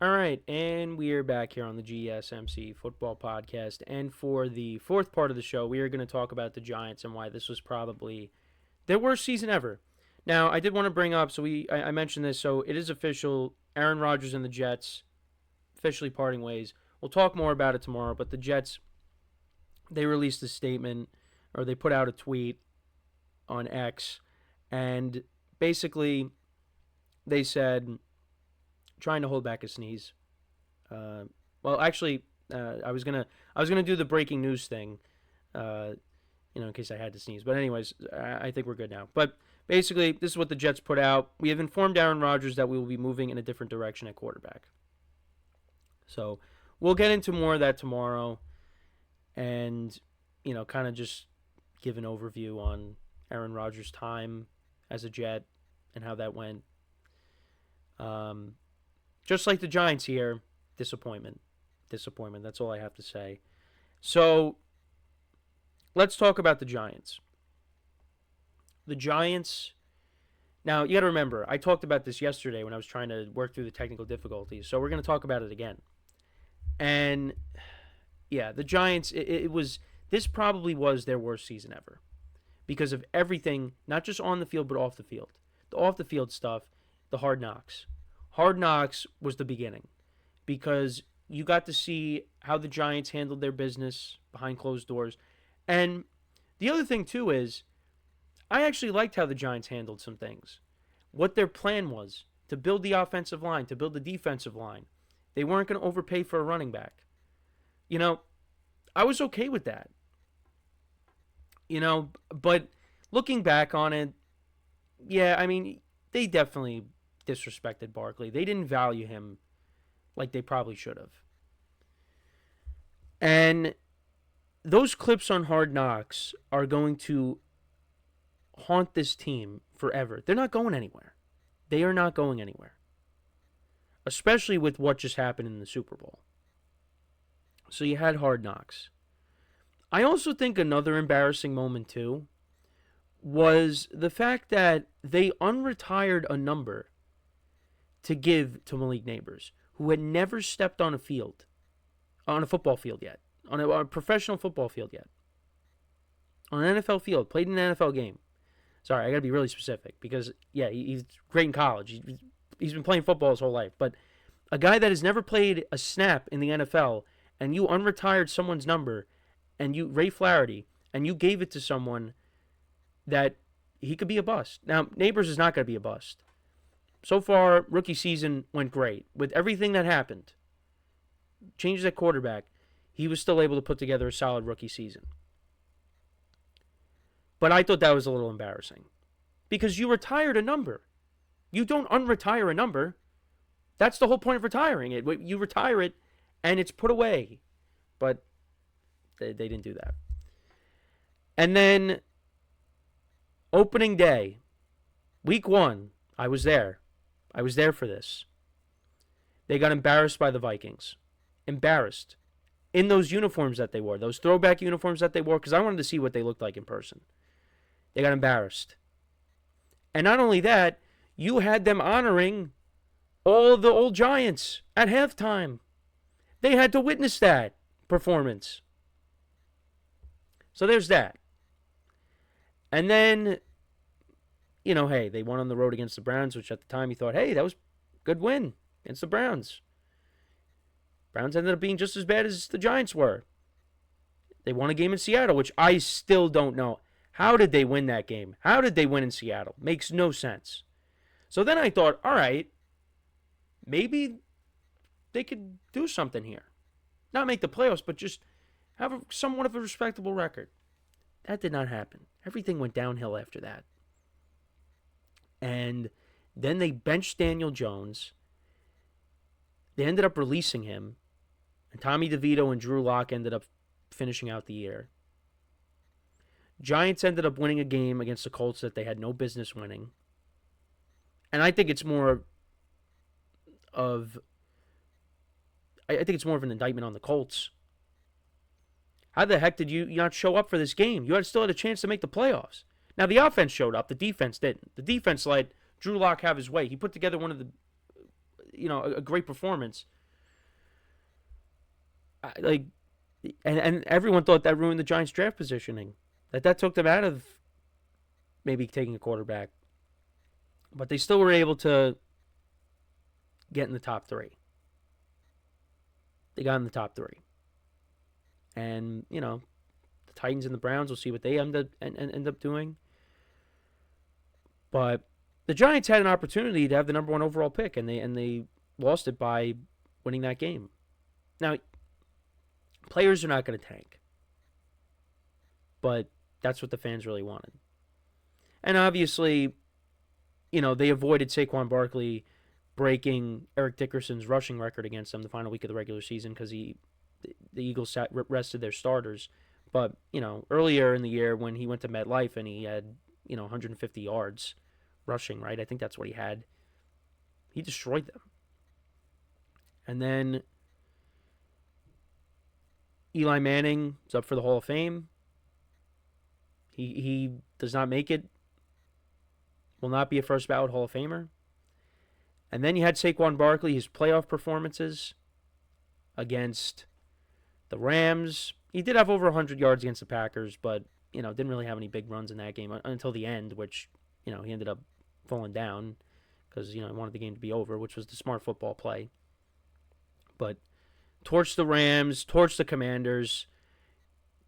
All right, and we are back here on the GSMC football podcast. And for the fourth part of the show, we are going to talk about the Giants and why this was probably their worst season ever. Now, I did want to bring up, I mentioned this, so it is official. Aaron Rodgers and the Jets officially parting ways. We'll talk more about it tomorrow, but the Jets, they released a statement, or they put out a tweet on X, and basically they said, trying to hold back a sneeze. I was gonna do the breaking news thing, in case I had to sneeze. But anyways, I think we're good now. But basically, this is what the Jets put out. We have informed Aaron Rodgers that we will be moving in a different direction at quarterback. So we'll get into more of that tomorrow, and kind of just give an overview on Aaron Rodgers' time as a Jet and how that went. Just like the Giants here, disappointment. That's all I have to say. So, let's talk about the Giants. The Giants, now you got to remember, I talked about this yesterday when I was trying to work through the technical difficulties, so we're going to talk about it again. And, yeah, the Giants, this probably was their worst season ever because of everything, not just on the field, but off the field. The off the field stuff, the hard knocks. Hard Knocks was the beginning because you got to see how the Giants handled their business behind closed doors. And the other thing, too, is I actually liked how the Giants handled some things. What their plan was to build the offensive line, to build the defensive line. They weren't going to overpay for a running back. I was okay with that. But looking back on it, yeah, I mean, they definitely disrespected Barkley. They didn't value him like they probably should have. And those clips on Hard Knocks are going to haunt this team forever. They're not going anywhere. They are not going anywhere. Especially with what just happened in the Super Bowl. So you had Hard Knocks. I also think another embarrassing moment too was the fact that they unretired a number to give to Malik Neighbors, who had never stepped on a football field yet, on a professional football field yet, on an NFL field, played in an NFL game. Sorry, I got to be really specific because, yeah, he's great in college. He's been playing football his whole life. But a guy that has never played a snap in the NFL, and you unretired someone's number, and Ray Flaherty, and you gave it to someone that he could be a bust. Now, Neighbors is not going to be a bust. So far, rookie season went great. With everything that happened, changes at quarterback, he was still able to put together a solid rookie season. But I thought that was a little embarrassing. Because you retired a number. You don't unretire a number. That's the whole point of retiring it. You retire it, and it's put away. But they didn't do that. And then, opening day, week 1, I was there. I was there for this. They got embarrassed by the Vikings. Embarrassed. In those uniforms that they wore. Those throwback uniforms that they wore. Because I wanted to see what they looked like in person. They got embarrassed. And not only that, you had them honoring all the old Giants at halftime. They had to witness that performance. So there's that. And then, hey, they won on the road against the Browns, which at the time you thought, hey, that was a good win against the Browns. Browns ended up being just as bad as the Giants were. They won a game in Seattle, which I still don't know. How did they win that game? How did they win in Seattle? Makes no sense. So then I thought, all right, maybe they could do something here. Not make the playoffs, but just have somewhat of a respectable record. That did not happen. Everything went downhill after that. And then they benched Daniel Jones. They ended up releasing him. And Tommy DeVito and Drew Lock ended up finishing out the year. Giants ended up winning a game against the Colts that they had no business winning. And I think it's more of an indictment on the Colts. How the heck did you not show up for this game? You still had a chance to make the playoffs. Now, the offense showed up. The defense didn't. The defense let Drew Lock have his way. He put together one of the a great performance. Like, and everyone thought that ruined the Giants' draft positioning. That took them out of maybe taking a quarterback, but they still were able to get in the top three. They got in the top three, and the Titans and the Browns. We'll see what they end up doing. But the Giants had an opportunity to have the number one overall pick, and they lost it by winning that game. Now, players are not going to tank, but that's what the fans really wanted. And obviously, they avoided Saquon Barkley breaking Eric Dickerson's rushing record against them the final week of the regular season because the Eagles rested their starters. But, earlier in the year when he went to MetLife and he had, 150 yards rushing, right? I think that's what he had. He destroyed them. And then Eli Manning is up for the Hall of Fame. He does not make it. Will not be a first ballot Hall of Famer. And then you had Saquon Barkley, his playoff performances against the Rams. He did have over 100 yards against the Packers, but, didn't really have any big runs in that game until the end, which, he ended up falling down because, he wanted the game to be over, which was the smart football play. But torched the Rams, torched the Commanders.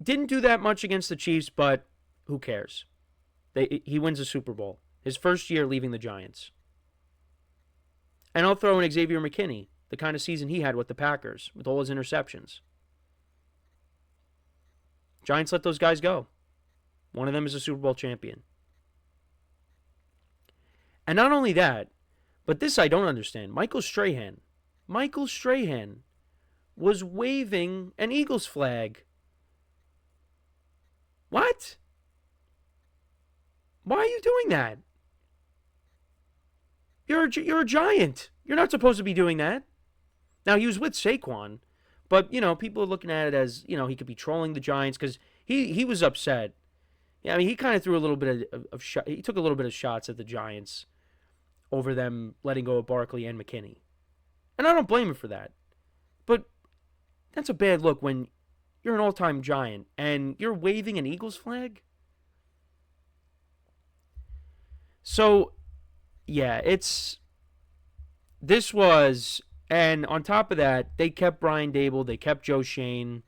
Didn't do that much against the Chiefs, but who cares? He wins a Super Bowl. His first year leaving the Giants. And I'll throw in Xavier McKinney, the kind of season he had with the Packers, with all his interceptions. Giants let those guys go. One of them is a Super Bowl champion. And not only that, but this I don't understand. Michael Strahan was waving an Eagles flag. What? Why are you doing that? You're a Giant. You're not supposed to be doing that. Now, he was with Saquon, but, people are looking at it as, he could be trolling the Giants because he was upset. Yeah, I mean, he kind of threw a little bit of he took a little bit of shots at the Giants over them letting go of Barkley and McKinney. And I don't blame him for that. But that's a bad look when you're an all-time Giant and you're waving an Eagles flag. So, yeah, this was, and on top of that, they kept Brian Dable, they kept Joe Shane.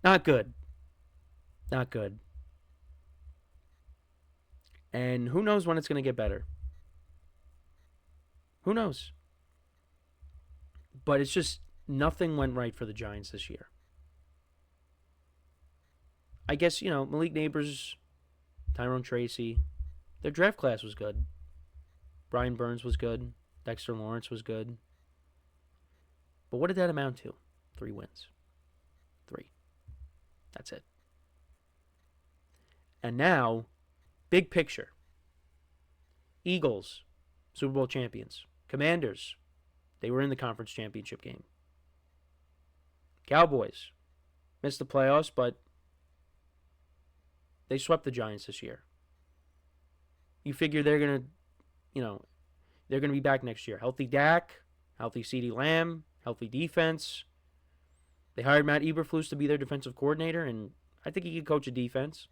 Not good. Not good. And who knows when it's going to get better. Who knows? But it's just nothing went right for the Giants this year. I guess, Malik Neighbors, Tyrone Tracy, their draft class was good. Brian Burns was good. Dexter Lawrence was good. But what did that amount to? 3 wins. 3. That's it. And now, big picture. Eagles, Super Bowl champions. Commanders, they were in the conference championship game. Cowboys, missed the playoffs, but they swept the Giants this year. You figure they're going to, they're going to be back next year. Healthy Dak, healthy CeeDee Lamb, healthy defense. They hired Matt Eberflus to be their defensive coordinator, and I think he could coach a defense.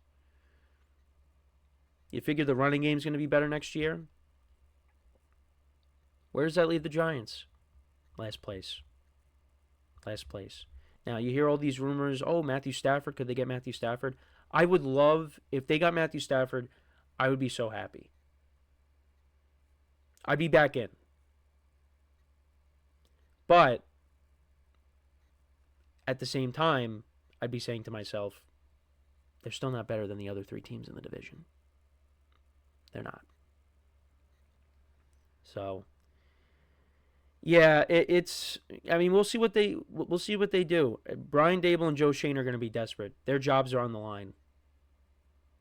You figure the running game's going to be better next year. Where does that leave the Giants? Last place. Last place. Now, you hear all these rumors, Matthew Stafford, could they get Matthew Stafford? I would love, if they got Matthew Stafford, I would be so happy. I'd be back in. But at the same time, I'd be saying to myself, they're still not better than the other 3 teams in the division. They're not. So, yeah, it's. I mean, we'll see what they do. Brian Dable and Joe Shane are going to be desperate. Their jobs are on the line.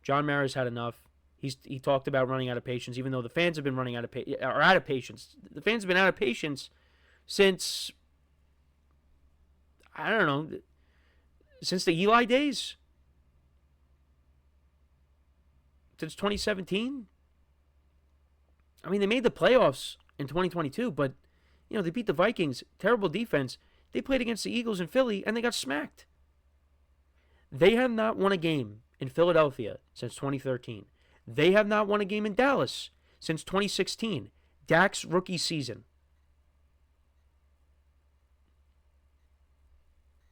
John Mara's had enough. He talked about running out of patience, even though the fans have been running out of patience. The fans have been out of patience since, I don't know, since the Eli days, since 2017. I mean, they made the playoffs in 2022, but, they beat the Vikings. Terrible defense. They played against the Eagles in Philly, and they got smacked. They have not won a game in Philadelphia since 2013. They have not won a game in Dallas since 2016. Dak's rookie season.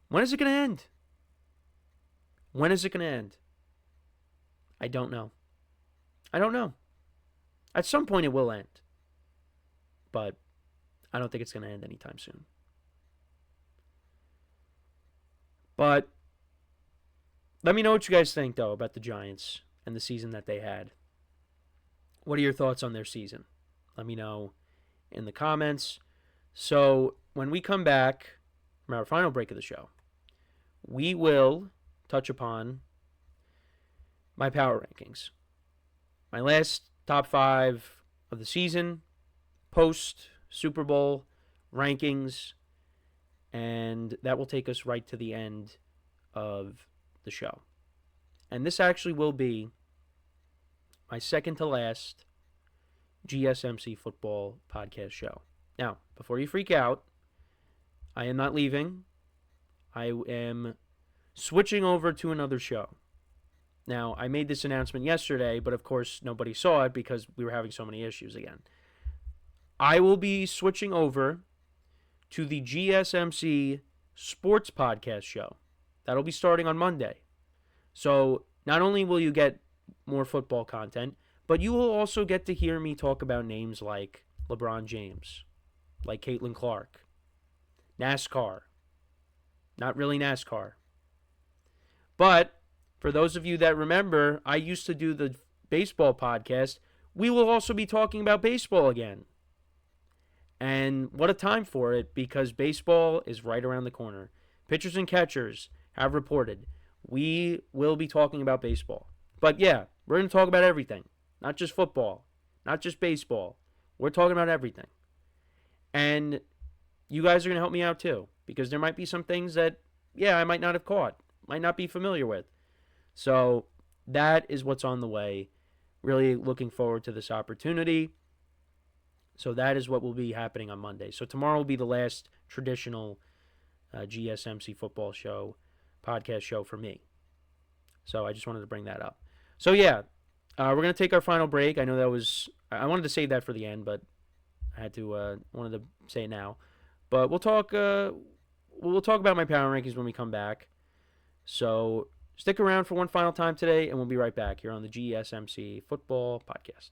When is it going to end? When is it going to end? I don't know. At some point it will end. But I don't think it's going to end anytime soon. But let me know what you guys think, though, about the Giants and the season that they had. What are your thoughts on their season? Let me know in the comments. So when we come back from our final break of the show, we will touch upon my power rankings. My last top 5 of the season, post Super Bowl rankings, and that will take us right to the end of the show. And this actually will be my second to last GSMC football podcast show. Now, before you freak out, I am not leaving. I am switching over to another show. Now, I made this announcement yesterday, but of course nobody saw it because we were having so many issues again. I will be switching over to the GSMC Sports Podcast show. That'll be starting on Monday. So not only will you get more football content, but you will also get to hear me talk about names like LeBron James, like Caitlin Clark, NASCAR. Not really NASCAR. But for those of you that remember, I used to do the baseball podcast. We will also be talking about baseball again. And what a time for it, because baseball is right around the corner. Pitchers and catchers have reported we will be talking about baseball. But yeah, we're going to talk about everything. Not just football. Not just baseball. We're talking about everything. And you guys are going to help me out too. Because there might be some things that, I might not have caught. Might not be familiar with. So that is what's on the way. Really looking forward to this opportunity. So that is what will be happening on Monday. So tomorrow will be the last traditional GSMC football show, podcast show for me. So I just wanted to bring that up. So yeah, we're going to take our final break. I know I wanted to save that for the end, but I wanted to say it now. But we'll talk about my power rankings when we come back. So stick around for one final time today, and we'll be right back here on the GSMC Football Podcast.